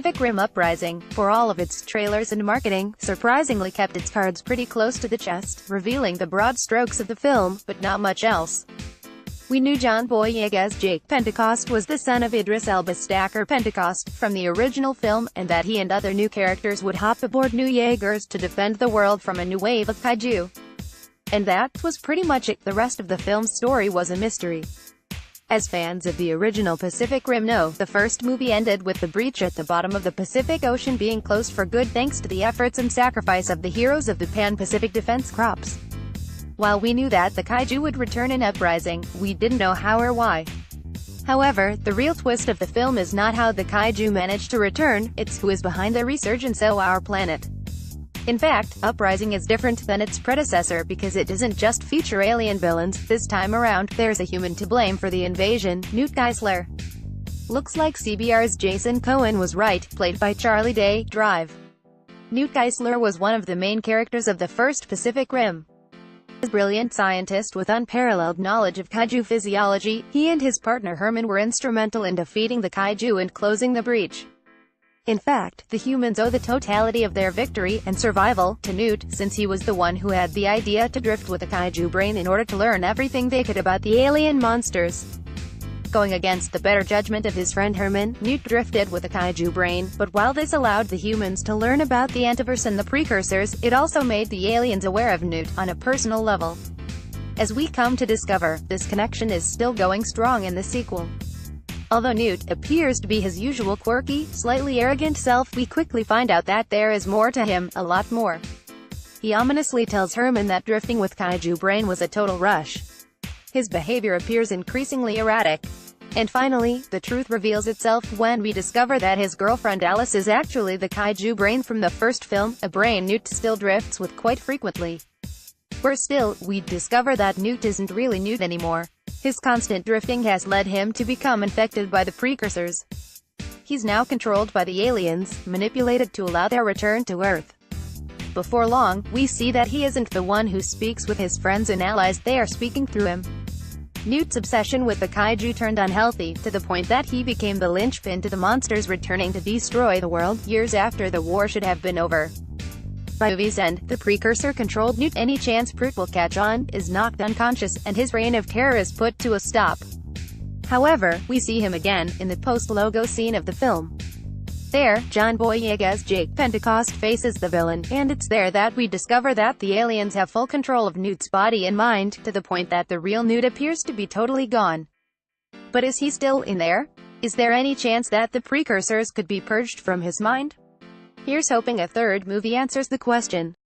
Pacific Rim Uprising, for all of its trailers and marketing, surprisingly kept its cards pretty close to the chest, revealing the broad strokes of the film, but not much else. We knew John Boyega's Jake Pentecost was the son of Idris Elba's Stacker Pentecost, from the original film, and that he and other new characters would hop aboard new Jaegers to defend the world from a new wave of kaiju. And that was pretty much it. The rest of the film's story was a mystery. As fans of the original Pacific Rim know, the first movie ended with the breach at the bottom of the Pacific Ocean being closed for good thanks to the efforts and sacrifice of the heroes of the Pan-Pacific Defense Corps. While we knew that the kaiju would return in Uprising, we didn't know how or why. However, the real twist of the film is not how the kaiju managed to return, it's who is behind the resurgence of our planet. In fact, Uprising is different than its predecessor because it doesn't just feature alien villains. This time around, there's a human to blame for the invasion, Newt Geisler. Looks like CBR's Jason Cohen was right, played by Charlie Day. Drive. Newt Geisler was one of the main characters of the first Pacific Rim. A brilliant scientist with unparalleled knowledge of kaiju physiology, he and his partner Herman were instrumental in defeating the kaiju and closing the breach. In fact, the humans owe the totality of their victory and survival to Newt, since he was the one who had the idea to drift with a kaiju brain in order to learn everything they could about the alien monsters. Going against the better judgment of his friend Herman, Newt drifted with a kaiju brain, but while this allowed the humans to learn about the Antiverse and the precursors, it also made the aliens aware of Newt, on a personal level. As we come to discover, this connection is still going strong in the sequel. Although Newt appears to be his usual quirky, slightly arrogant self, we quickly find out that there is more to him, a lot more. He ominously tells Herman that drifting with kaiju brain was a total rush. His behavior appears increasingly erratic. And finally, the truth reveals itself when we discover that his girlfriend Alice is actually the kaiju brain from the first film, a brain Newt still drifts with quite frequently. Worse still, we discover that Newt isn't really Newt anymore. His constant drifting has led him to become infected by the precursors. He's now controlled by the aliens, manipulated to allow their return to Earth. Before long, we see that he isn't the one who speaks with his friends and allies, they are speaking through him. Newt's obsession with the kaiju turned unhealthy, to the point that he became the linchpin to the monsters returning to destroy the world, years after the war should have been over. By movie's end, the precursor-controlled Newt, any chance Prut will catch on, is knocked unconscious, and his reign of terror is put to a stop. However, we see him again, in the post-logo scene of the film. There, John Boyega's Jake Pentecost faces the villain, and it's there that we discover that the aliens have full control of Newt's body and mind, to the point that the real Newt appears to be totally gone. But is he still in there? Is there any chance that the precursors could be purged from his mind? Here's hoping a third movie answers the question.